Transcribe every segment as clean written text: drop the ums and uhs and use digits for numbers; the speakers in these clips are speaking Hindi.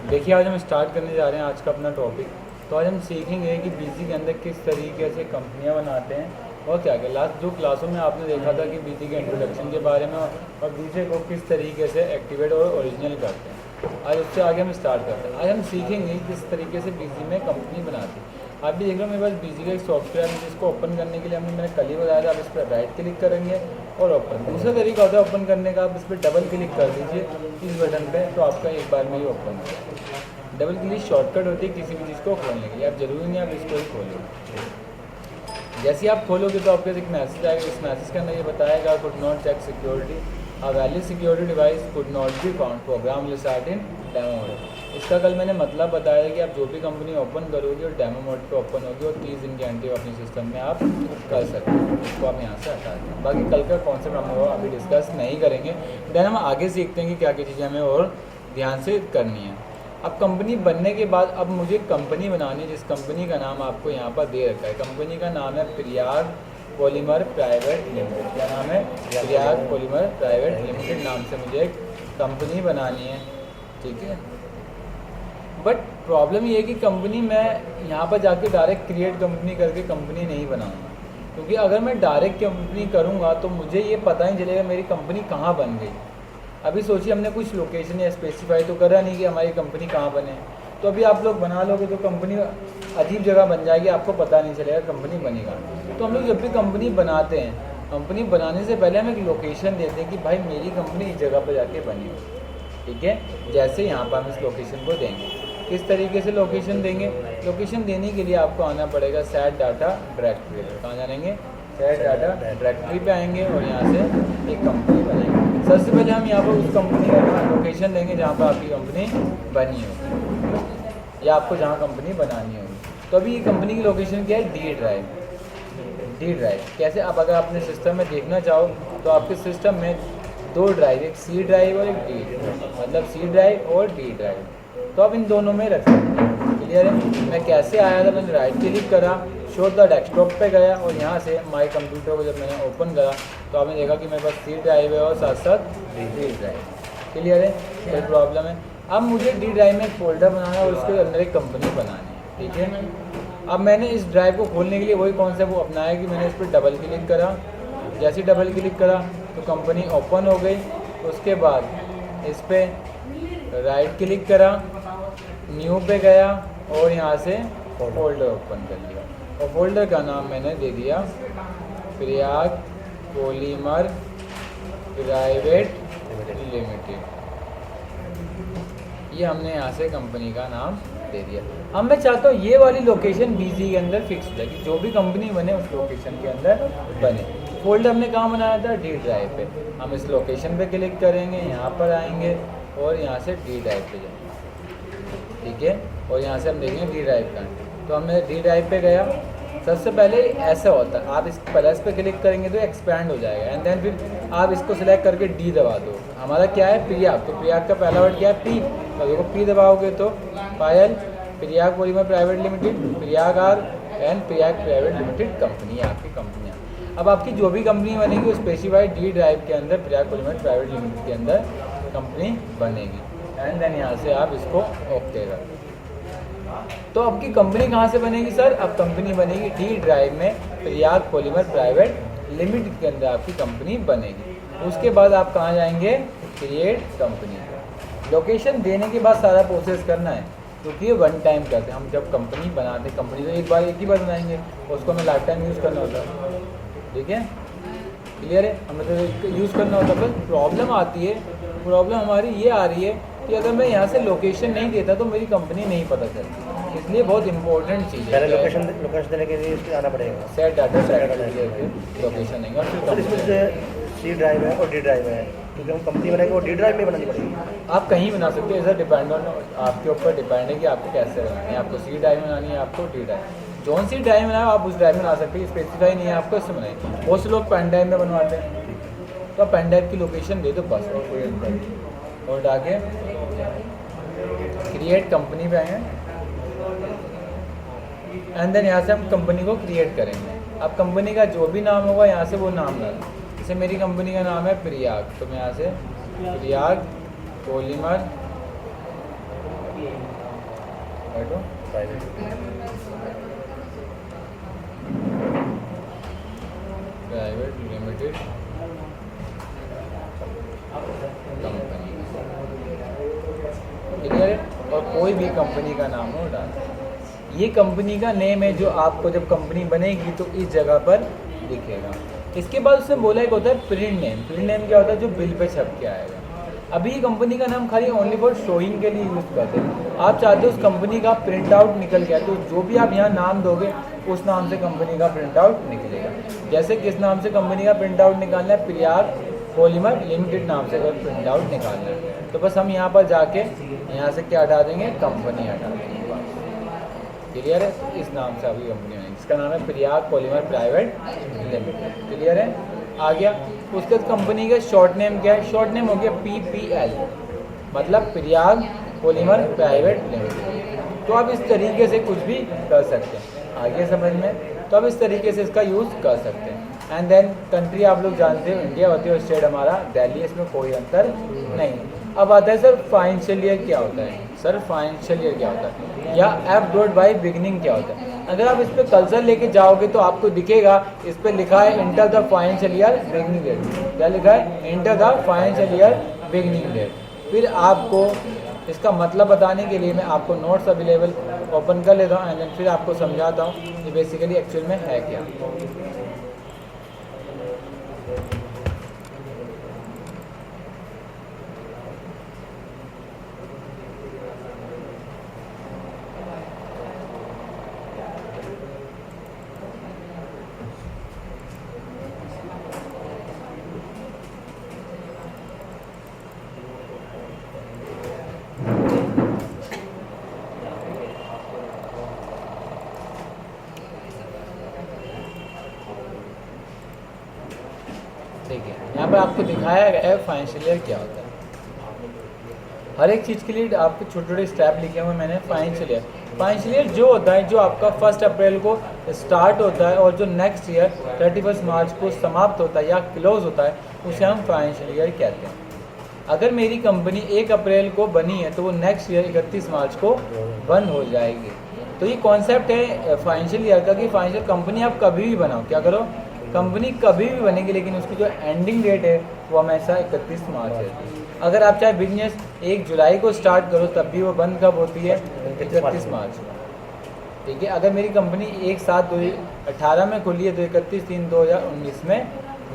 देखिए, आज हम स्टार्ट करने जा रहे हैं आज का अपना टॉपिक। तो आज हम सीखेंगे कि बीजी के अंदर किस तरीके से कंपनियां बनाते हैं और क्या क्या। लास्ट जो क्लासों में आपने देखा था कि बीजी के इंट्रोडक्शन के बारे में और बीजे को किस तरीके से एक्टिवेट और ओरिजिनल करते हैं। आज उससे आगे हम स्टार्ट करते हैं। आज हम सीखेंगे किस तरीके से बीजी में कंपनी बनाती है। आप भी देख रहे हो मेरे पास बीजी का एक सॉफ्टवेयर है, जिसको ओपन करने के लिए मैंने कल ही बताया था। आप इस पर राइट क्लिक करेंगे और ओपन। दूसरा तरीका होता है ओपन करने का, आप इस पर डबल क्लिक कर दीजिए इस बटन पे, तो आपका एक बार में ही ओपन हो जाएगा। डबल क्लिक शॉर्टकट होती है किसी भी चीज़ को खोलने के लिए। आप जरूरी नहीं आप इसको ही खोलेंगे। जैसे ही आप खोलोगे तो आपके एक मैसेज आएगा। इस मैसेज के अंदर ये बताएगा could not check security, a valid security device could not be found, program will start in demo mode. इसका कल मैंने मतलब बताया कि आप जो भी कंपनी ओपन करोगे और डेमो मोड पे ओपन होगी और 30 दिन की गारंटी अपने सिस्टम में आप कर सकते हैं। इसको आप यहाँ से हटा दें। बाकी कल का कॉन्सेप्ट हम लोग अभी डिस्कस नहीं करेंगे। देन हम आगे सीखते हैं कि क्या क्या चीज़ें हमें और ध्यान से करनी है। अब कंपनी बनने के बाद अब मुझे कंपनी बनानी है, जिस कंपनी का नाम आपको यहाँ पर दे रखा है। कंपनी का नाम है प्रयाग पॉलीमर प्राइवेट लिमिटेड। क्या नाम है? प्रयाग पॉलीमर प्राइवेट लिमिटेड नाम से मुझे एक कंपनी बनानी है, ठीक है। बट प्रॉब्लम ये है कि कंपनी मैं यहाँ पर जाके डायरेक्ट क्रिएट कंपनी करके कंपनी नहीं बनाऊँगा, क्योंकि अगर मैं डायरेक्ट कंपनी करूँगा तो मुझे ये पता नहीं चलेगा मेरी कंपनी कहाँ बन गई। अभी सोचिए, हमने कुछ लोकेशन या स्पेसिफाई तो करा नहीं कि हमारी कंपनी कहाँ बने। तो अभी आप लोग बना लोगे तो कंपनी अजीब जगह बन जाएगी, आपको पता नहीं चलेगा कंपनी बनेगा। तो हम लोग जब भी कंपनी बनाते हैं, कंपनी बनाने से पहले हम एक लोकेशन देते हैं कि भाई मेरी कंपनी इस जगह पर जाके बनी हो, ठीक है। जैसे यहाँ पर हम इस लोकेशन को देंगे। किस तरीके से लोकेशन देंगे? लोकेशन देने के लिए आपको आना पड़ेगा सेट डाटा डायरेक्टरी। कहाँ जाएंगे? सेट डाटा डायरेक्टरी पे आएंगे और यहाँ से एक कंपनी बनाएंगे। सबसे पहले हम यहाँ पर उस कंपनी का लोकेशन देंगे जहाँ पर आपकी कंपनी बनी होगी या आपको जहाँ कंपनी बनानी होगी। तो अभी ये कंपनी की लोकेशन क्या है? D drive. डी ड्राइव कैसे? अब अगर अपने सिस्टम में देखना चाहो तो आपके सिस्टम में दो ड्राइव, एक सी ड्राइव और एक डी, मतलब सी ड्राइव और डी ड्राइव। तो आप इन दोनों में रख सकते हैं। क्लियर है? मैं कैसे आया था? मैंने राइट क्लिक करा, शो द डेस्कटॉप पे गया और यहाँ से माई कंप्यूटर को जब मैंने ओपन करा तो आपने देखा कि मेरे पास सी ड्राइव है और साथ साथ डी ड्राइव। क्लियर है? कोई प्रॉब्लम है? अब मुझे डी ड्राइव में एक फोल्डर बनाना है और उसके अंदर एक कंपनी बनानी है, ठीक है। अब मैंने इस ड्राइव को खोलने के लिए वही कॉन्सेप्ट वो अपनाया कि मैंने इस पर डबल क्लिक करा। जैसे ही डबल क्लिक करा तो कंपनी ओपन हो गई। उसके बाद इस पर राइट क्लिक करा, न्यू पे गया और यहाँ से फोल्डर ओपन कर लिया और फोल्डर का नाम मैंने दे दिया प्रयाग पॉलीमर प्राइवेट लिमिटेड। ये हमने यहाँ से कंपनी का नाम दे दिया। अब मैं चाहता हूँ ये वाली लोकेशन बीजी के अंदर फिक्स हो जाए कि जो भी कंपनी बने उस लोकेशन के अंदर बने। फोल्डर हमने कहाँ बनाया था? डी ड्राइव पे। हम इस लोकेशन पे क्लिक करेंगे, यहाँ पर आएंगे और यहाँ से डी ड्राइव पे जाएंगे, ठीक है। और यहाँ से हम देखेंगे डी ड्राइव का, तो हमने डी ड्राइव पे गया। सबसे पहले ऐसा होता है, आप इस प्लस पे क्लिक करेंगे तो एक्सपैंड हो जाएगा एंड देन फिर आप इसको सिलेक्ट करके डी दबा दो। हमारा क्या है? प्रयाग। तो प्रयाग का पहला वर्ड क्या है? पी। तो देखो पी दबाओगे तो Payal Prayag polymer private limited, Prayag R and Prayag private limited company है आपकी कंपनियाँ। अब आपकी जो भी कंपनी बनेगी वो स्पेसिफाइड डी ड्राइव के अंदर प्रयाग पॉलीमर प्राइवेट लिमिटेड के अंदर कंपनी बनेगी एंड देन यहाँ से आप इसको ओके कर। तो आपकी कंपनी कहाँ से बनेगी सर? अब कंपनी बनेगी डी ड्राइव में प्रयाग पॉलीमर प्राइवेट लिमिटेड के अंदर आपकी कंपनी बनेगी। उसके बाद आप कहाँ जाएंगे? Create company. लोकेशन देने के बाद सारा प्रोसेस करना है, क्योंकि ये वन टाइम करते हैं। हम जब कंपनी बनाते हैं, कंपनी तो एक ही बार बनाएंगे, उसको हमें लाइफ टाइम यूज़ करना होता है, ठीक है। क्लियर है? हमें तो यूज़ करना होता है। बस प्रॉब्लम आती है, प्रॉब्लम हमारी ये आ रही है कि अगर मैं यहाँ से लोकेशन नहीं देता तो मेरी कंपनी नहीं पता चलती। इसलिए बहुत इंपॉर्टेंट चीज़ है। लोकेशन देने के लिए इसमें आना पड़ेगा। सेट डाटा लोकेशन देंगे और सर इसमें सी ड्राइव है और डी ड्राइव है, क्योंकि हम कंपनी बनाएंगे वो डी ड्राइव में बनानी पड़ेगी। आप कहीं बना सकते हैं, ऐसा डिपेंड ऑन आपके ऊपर डिपेंड है कि आपको कैसे बनानी है। आपको सी ड्राइव में बनानी है, आपको डी ड्राइव। जौन सी ड्राइव में आप उस ड्राइव में बना सकते हैं, स्पेसिफाई नहीं है आपको इससे बनाए। बहुत से लोग पेन ड्राइव में बनवाते हैं, तो आप पेन ड्राइव की लोकेशन दे दो बस, और कोई अंतर नहीं। और डाके क्रिएट कंपनी पे आए एंड देन यहाँ से हम कंपनी को क्रिएट करेंगे। अब कंपनी का जो भी नाम होगा यहाँ से वो नाम डालें। जैसे मेरी कंपनी का नाम है प्रयाग, तो मैं यहाँ से Prayag polymer auto private private limited company, clear है। और कोई भी कंपनी का नाम हो डाल, ये कंपनी का नेम है जो आपको जब कंपनी बनेगी तो इस जगह पर दिखेगा। इसके बाद उसने बोला एक होता है प्रिंट नेम। प्रिंट नेम क्या होता है? जो बिल पे छप के आएगा। अभी कंपनी का नाम खाली ओनली फॉर शोइंग के लिए यूज़ करते हैं। आप चाहते हो उस कंपनी का प्रिंट आउट निकल गया तो जो भी आप यहाँ नाम दोगे उस नाम से कंपनी का प्रिंट आउट निकलेगा। जैसे किस नाम से कंपनी का प्रिंट आउट निकालना है? प्रयाग पॉलीमर लिमिटेड नाम से अगर प्रिंट आउट निकालना है तो बस हम यहाँ पर जाके यहाँ से क्या हटा देंगे? कंपनी हटा देंगे। क्लियर है? इस नाम से अभी कंपनी है जिसका नाम है Prayag polymer private limited. Clear है? आ गया। उसके बाद कंपनी का शॉर्ट नेम क्या है? शॉर्ट नेम हो गया PPL, मतलब प्रयाग पॉलीमर प्राइवेट लिमिटेड। तो आप इस तरीके से कुछ भी कर सकते हैं। आगे समझ में? तो आप इस तरीके से इसका यूज़ कर सकते हैं। एंड देन कंट्री आप लोग जानते हो इंडिया होती है और स्टेट हमारा दिल्ली, इसमें कोई अंतर नहीं। अब आता है सर फाइनेंशियल ईयर क्या होता है? सर फाइनेंशियल ईयर क्या होता है, या F.Y बिगनिंग क्या होता है? अगर आप इस पर कर्सर लेके जाओगे तो आपको दिखेगा इस पर लिखा है enter the financial year beginning date. क्या लिखा है? Enter the financial year beginning date. फिर आपको इसका मतलब बताने के लिए मैं आपको नोट्स अवेलेबल ओपन कर लेता हूँ एंड देन फिर आपको समझाता हूँ कि बेसिकली एक्चुअल में है क्या। ठीक है, यहाँ पर आपको दिखाया गया है फाइनेंशियल ईयर क्या होता है। हर एक चीज़ के लिए आपको छोटे छोटे स्टेप लिखे हुए मैंने। फाइनेंशियल ईयर जो होता है जो आपका 1 अप्रैल को स्टार्ट होता है और जो नेक्स्ट ईयर 31 मार्च को समाप्त होता है या क्लोज होता है उसे हम फाइनेंशियल ईयर कहते हैं। अगर मेरी कंपनी 1 अप्रैल को बनी है तो वो नेक्स्ट ईयर 31 मार्च को बंद हो जाएगी। तो ये कॉन्सेप्ट है फाइनेंशियल ईयर का कि फाइनेंशियल कंपनी आप कभी भी बनाओ, क्या करो, कंपनी कभी भी बनेगी लेकिन उसकी जो एंडिंग डेट है वो हमेशा 31 मार्च है। अगर आप चाहे बिजनेस 1 जुलाई को स्टार्ट करो तब भी वो बंद कब होती है? 31 मार्च को। ठीक है, अगर मेरी कंपनी 1/7/2018 में खुली है तो 31/3/2019 में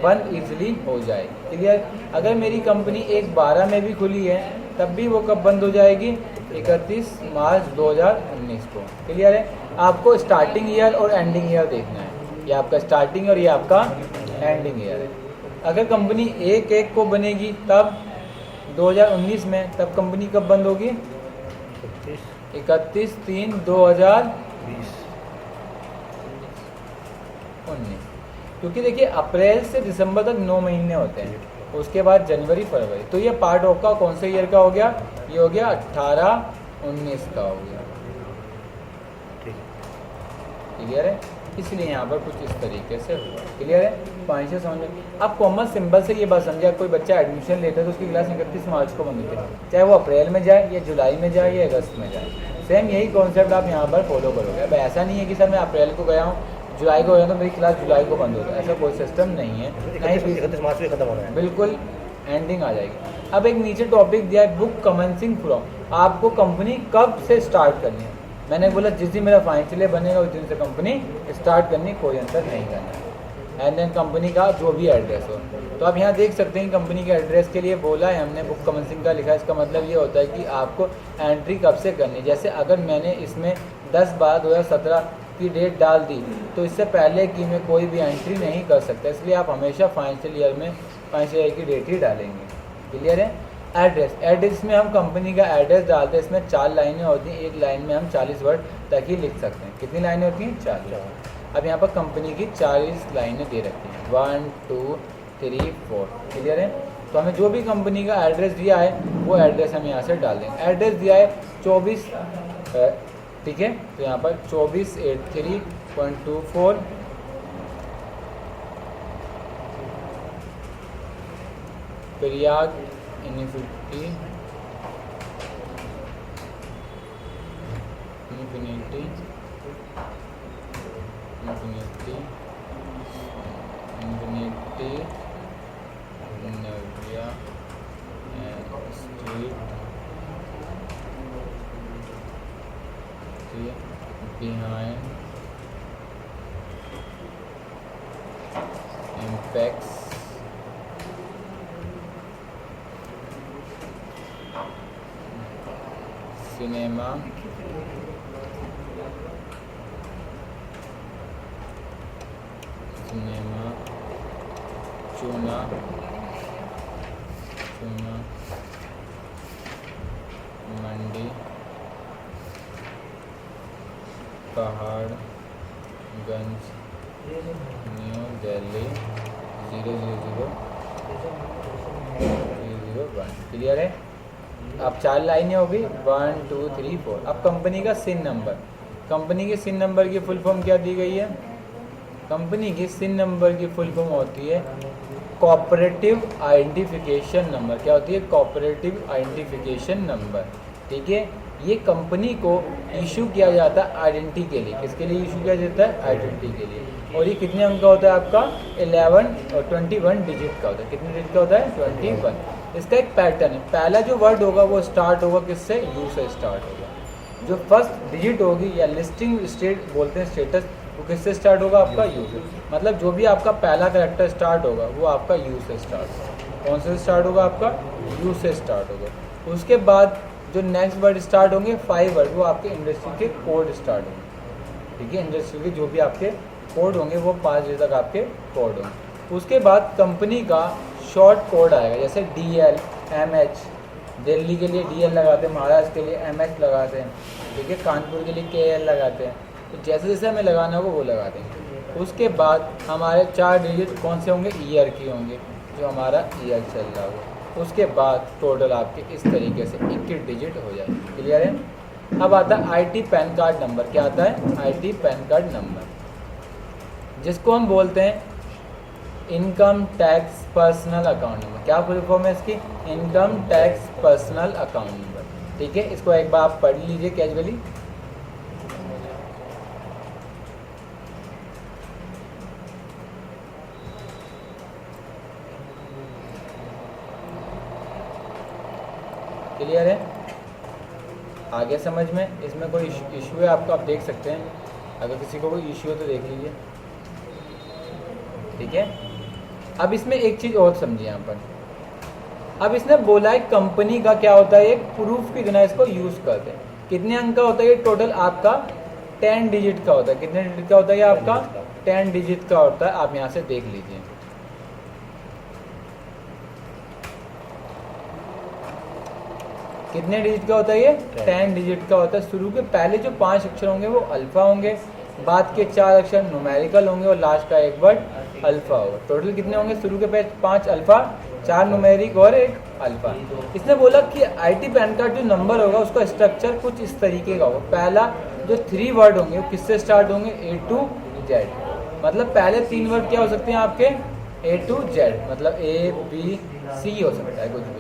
बंद इजीली हो जाएगी। क्लियर? अगर मेरी कंपनी 1/12 में भी खुली है तब भी वो कब बंद हो जाएगी? 31 मार्च 2019 को। क्लियर है? आपको स्टार्टिंग ईयर और एंडिंग ईयर देखना है। ये आपका स्टार्टिंग और ये आपका एंडिंग ईयर है। अगर कंपनी 1/1 को बनेगी तब 2019 में, तब कंपनी कब बंद होगी? 31/3/2019। क्योंकि देखिए अप्रैल से दिसंबर तक 9 महीने होते हैं, उसके बाद जनवरी फरवरी। तो ये पार्ट ऑफ का कौन से ईयर का हो गया? ये हो गया 18-19 का हो गया। क्लियर है? इसलिए यहाँ पर कुछ इस तरीके से हुआ। क्लियर है? फाइनेंशियल समझ में आप कॉमन सिंबल से ये बात समझे। कोई बच्चा एडमिशन लेता है तो उसकी क्लास 31 मार्च को बंद होती है, चाहे वो अप्रैल में जाए या जुलाई में जाए या अगस्त में जाए। सेम यही कॉन्सेप्ट आप यहाँ पर फॉलो करोगे। अब ऐसा नहीं है कि सर मैं अप्रैल को गया हूँ जुलाई को गया तो मेरी क्लास जुलाई को बंद होगा, ऐसा कोई सिस्टम नहीं है। 31 मार्च में खत्म होना है, बिल्कुल एंडिंग आ जाएगी। अब एक नीचे टॉपिक दिया है बुक कमेंसिंग फ्रॉम, आपको कंपनी कब से स्टार्ट करनी है। मैंने बोला जिस दिन मेरा फाइनेंशियल ईयर बनेगा उस दिन से कंपनी स्टार्ट करनी, कोई अंतर नहीं करना है। एंड देन कंपनी का जो भी एड्रेस हो, तो आप यहाँ देख सकते हैं कंपनी के एड्रेस के लिए बोला है हमने बुक कमेंसिंग का लिखा है। इसका मतलब ये होता है कि आपको एंट्री कब से करनी। जैसे अगर मैंने इसमें 10/12/2017 की डेट डाल दी तो इससे पहले की मैं कोई भी एंट्री नहीं कर सकता, इसलिए आप हमेशा फाइनेंशियल ईयर में फाइनेंशियल ईयर की डेट ही डालेंगे। क्लियर है? एड्रेस में हम कंपनी का एड्रेस डालते हैं। इसमें 4 लाइनें होती हैं, एक लाइन में हम 40 वर्ड तक ही लिख सकते हैं। कितनी लाइनें होती हैं? 40। अब यहाँ पर कंपनी की 40 लाइनें दे रखी हैं, 1 2 3 4। क्लियर है? तो हमें जो भी कंपनी का एड्रेस दिया है वो एड्रेस हम यहाँ से डाल देंगे। एड्रेस दिया है 24, ठीक है, तो यहाँ पर 2483.24 Prayag university infinity, Navya Street, behind Impex Cinema, चूना मंडी, पहाड़गंज, न्यू दिल्ली 00001। क्लियर है? अब 4 लाइनें होगी, 1 2 3 4। अब कंपनी का सिन नंबर, कंपनी के सिन नंबर की फुल फॉर्म क्या दी गई है? कंपनी की सिन नंबर की फुल फॉर्म होती है कोऑपरेटिव आइडेंटिफिकेशन नंबर। क्या होती है? Cooperative identification number. ठीक है, ये कंपनी को इशू किया जाता है आइडेंटिटी के लिए। किसके लिए इशू किया जाता है? आइडेंटिटी के लिए। और ये कितने अंक का होता है आपका? 11 और 21 डिजिट का होता है। कितने डिजिट का होता है? 21। इसका एक पैटर्न है, पहला जो वर्ड होगा वो स्टार्ट होगा किससे? यू से स्टार्ट होगा। जो फर्स्ट डिजिट होगी या लिस्टिंग स्टेट बोलते हैं स्टेटस, वो किससे स्टार्ट होगा? आपका यू से। मतलब जो भी आपका पहला कैरेक्टर स्टार्ट होगा वो आपका यू से स्टार्ट होगा। कौन से स्टार्ट होगा? आपका यू से स्टार्ट होगा। उसके बाद जो नेक्स्ट वर्ड स्टार्ट होंगे 5 वर्ड, वो आपके इंडस्ट्री के कोड स्टार्ट होंगे। ठीक है, इंडस्ट्री के जो भी आपके कोड होंगे वो 5 डिजिट तक आपके कोड होंगे। उसके बाद कंपनी का शॉर्ट कोड आएगा, जैसे DL, MH। दिल्ली के लिए DL लगाते हैं, महाराष्ट्र के लिए MH लगाते हैं। ठीक है, कानपुर के लिए KL लगाते हैं। तो जैसे जैसे हमें लगाना होगा वो लगा देंगे। उसके बाद हमारे 4 डिजिट कौन से होंगे? ईयर के होंगे, जो हमारा ईयर चल रहा होगा। उसके बाद टोटल आपके इस तरीके से 21 डिजिट हो जाए। क्लियर है? अब आता है IT पैन कार्ड नंबर। क्या आता है? IT पैन कार्ड नंबर, जिसको हम बोलते हैं income tax personal account number. क्या फुल फॉर्म है इसकी? Income tax personal account number. ठीक है, इसको एक बार आप पढ़ लीजिए कैजुअली। क्लियर है? आगे समझ में? इसमें कोई इशू है आपको? आप देख सकते हैं, अगर किसी को कोई इशू हो तो देख लीजिए। ठीक है, अब इसमें एक चीज़ और समझिए यहाँ पर। अब इसने बोला है कंपनी का क्या होता है? एक प्रूफ की बिना इसको यूज़ करते हैं। कितने अंक का होता है ये? टोटल आपका 10 डिजिट का होता है। कितने डिजिट का होता है ये आपका? 10 डिजिट का होता है। आप यहाँ से देख लीजिए। कितने डिजिट का होता है ये? 10 डिजिट का होता है। शुरू के पहले जो 5 अक्षर होंगे वो अल्फा होंगे, बाद के 4 अक्षर न्यूमेरिकल होंगे और लास्ट का एक वर्ड अल्फा होगा। टोटल कितने होंगे? शुरू के पहले 5 अल्फा, 4 न्यूमेरिक और 1 अल्फा। इसने बोला कि IT पैन कार्ड जो नंबर होगा उसका स्ट्रक्चर कुछ इस तरीके का होगा। पहला जो 3 वर्ड होंगे वो किससे स्टार्ट होंगे? A to Z। मतलब पहले 3 वर्ड क्या हो सकते हैं आपके? A to Z, मतलब ABC हो सकता है कुछ भी।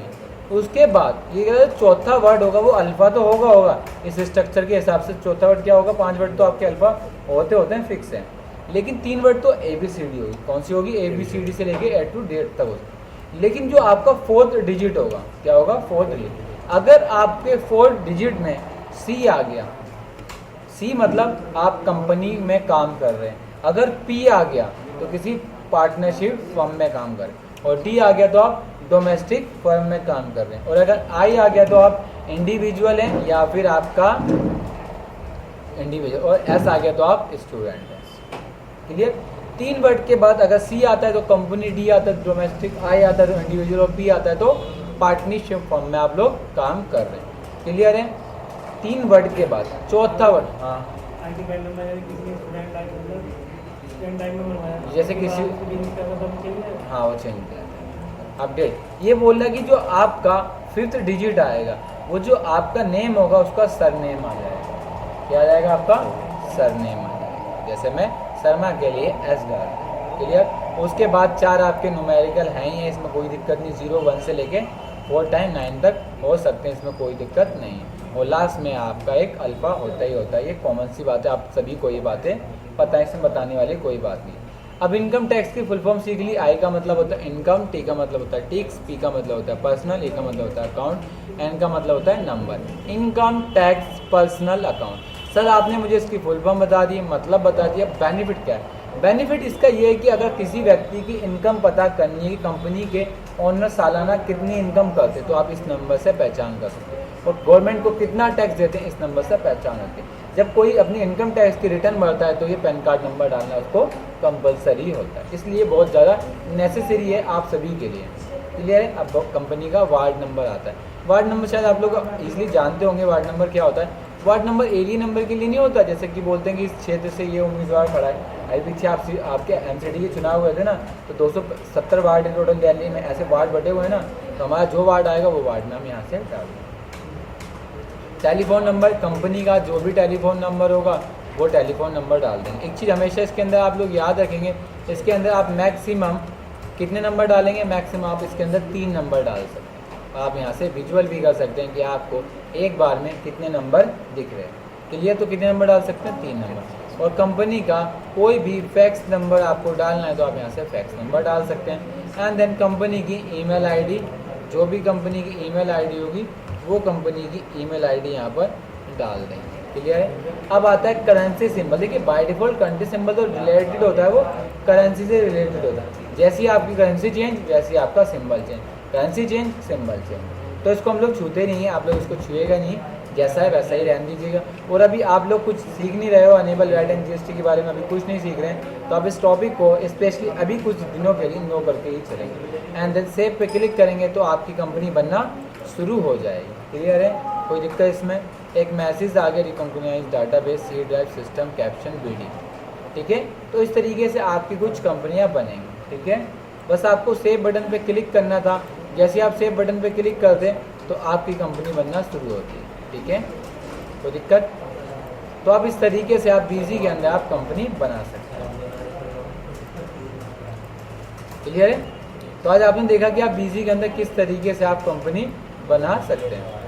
उसके बाद ये कहता है चौथा वर्ड होगा वो अल्फा तो होगा इस स्ट्रक्चर के हिसाब से। चौथा वर्ड क्या होगा? 5 वर्ड तो आपके अल्फा होते हैं, फिक्स हैं। लेकिन 3 वर्ड तो ABCD होगी। कौन सी होगी? ABCD से लेके A to Z तक होगी। लेकिन जो आपका 4th डिजिट होगा, क्या होगा? 4th digit. अगर आपके 4th डिजिट में C आ गया, C मतलब आप कंपनी में काम कर रहे हैं। अगर P आ गया तो किसी पार्टनरशिप फर्म में काम कर रहे हैं, और D आ गया तो आप डोमेस्टिक फर्म में काम कर रहे हैं, और अगर I आ गया तो आप इंडिविजुअल हैं या फिर आपका इंडिविजुअल, और S आ गया तो आप स्टूडेंट हैं। क्लियर? 3 वर्ड के बाद अगर C आता है तो कंपनी, D आता है डोमेस्टिक, I आता है तो इंडिविजुअल और P आता है तो पार्टनरशिप फर्म में आप लोग काम कर रहे हैं। क्लियर है? 3 वर्ड के बाद चौथा वर्ड, हाँ जैसे किसी, हाँ वो चेंज किया अपडेट। ये बोल रहा है कि जो आपका 5th डिजिट आएगा वो जो आपका नेम होगा उसका सरनेम आ जाएगा। क्या आ जाएगा? आपका सरनेम आ जाएगा। जैसे मैं शर्मा के लिए S डाल। क्लियर? उसके बाद 4 आपके न्यूमेरिकल हैं ही हैं, इसमें कोई दिक्कत नहीं। 0 1 से लेके 4 टाइम 9 तक हो सकते हैं, इसमें कोई दिक्कत नहीं है। और लास्ट में आपका एक अल्फ़ा होता ही होता है। ये कॉमन सी बात है, आप सभी को ये बातें पता है, इसमें बताने वाली कोई बात नहीं। अब इनकम टैक्स की फुल फॉर्म सीख ली। आई का मतलब होता है इनकम, टी का मतलब होता है टैक्स, पी का मतलब होता है पर्सनल, ए का मतलब होता है अकाउंट, एन का मतलब होता है number. Income tax personal account. Sir आपने मुझे इसकी फुल फॉर्म बता दी, मतलब बता दिया, बेनिफिट क्या है? बेनिफिट इसका ये है कि अगर किसी व्यक्ति की इनकम पता करनी है कि कंपनी के ओनर सालाना कितनी इनकम करते, तो आप इस नंबर से पहचान कर सकते हैं। और गवर्नमेंट को कितना टैक्स देते हैं, इस नंबर से पहचान होती है। जब कोई अपनी इनकम टैक्स की रिटर्न भरता है तो ये पैन कार्ड नंबर डालना उसको कंपलसरी होता है, इसलिए बहुत ज़्यादा नेसेसरी है आप सभी के लिए। क्लियर है? अब कंपनी का वार्ड नंबर आता है। वार्ड नंबर शायद आप लोग इजीली जानते होंगे वार्ड नंबर क्या होता है। वार्ड नंबर एरिया नंबर के लिए नहीं होता, जैसे कि बोलते हैं कि इस क्षेत्र से ये उम्मीदवार खड़ा है। अभी पीछे आपके एमसीडी के चुनाव हुए थे ना, तो 270 वार्ड टोटल दिल्ली में ऐसे वार्ड बटे हुए हैं ना, तो हमारा जो वार्ड आएगा वो वार्ड में हम यहाँ से डाल देंगे। टेलीफोन नंबर, कंपनी का जो भी टेलीफोन नंबर होगा वो टेलीफोन नंबर डाल देंगे। एक चीज़ हमेशा इसके अंदर आप लोग याद रखेंगे, इसके अंदर आप मैक्सिमम कितने नंबर डालेंगे? मैक्सिमम आप इसके अंदर 3 नंबर डाल सकते हैं। आप यहाँ से विजुअल भी कर सकते हैं कि आपको एक बार में कितने नंबर दिख रहे हैं। क्लियर? तो कितने नंबर डाल सकते हैं? 3 नंबर। और कंपनी का कोई भी फैक्स नंबर आपको डालना है तो आप यहाँ से फैक्स नंबर डाल सकते हैं। एंड देन कंपनी की ईमेल आईडी, जो भी कंपनी की ईमेल आईडी होगी वो कंपनी की ईमेल आईडी यहाँ पर डाल देंगे। क्लियर है? अब आता है करेंसी सिंबल। देखिए बाय डिफॉल्ट कंट्री सिंबल तो रिलेटेड होता है, वो करेंसी से रिलेटेड होता है। जैसी आपकी करेंसी चेंज वैसी आपका symbol change, currency change symbol change. तो इसको हम लोग छूते नहीं हैं, आप लोग इसको छुएगा नहीं, जैसा है वैसा ही रहने दीजिएगा। और अभी आप लोग कुछ सीख नहीं रहे हो अनेबल वैट एंड जीएसटी के बारे में, अभी कुछ नहीं सीख रहे हैं, तो आप इस टॉपिक को स्पेशली अभी कुछ दिनों के लिए नो करके ही चलेंगे। एंड देन सेव पे क्लिक करेंगे तो आपकी कंपनी बनना शुरू हो जाएगी। क्लियर है? कोई दिक्कत इसमें? एक मैसेज आगे recognize database C drive system caption BD. ठीक है? तो इस तरीके से आपकी कुछ कंपनियां बनेंगी। ठीक है? बस आपको सेव बटन पे क्लिक करना था। जैसे आप सेव बटन पे क्लिक कर दें तो आपकी कंपनी बनना शुरू होती है। ठीक है? कोई दिक्कत? तो आप इस तरीके से आप बीजी के अंदर आप कंपनी बना सकते हैं। क्लियर है? तो आज आपने देखा कि आप बीजी के अंदर किस तरीके से आप कंपनी बना सकते हैं।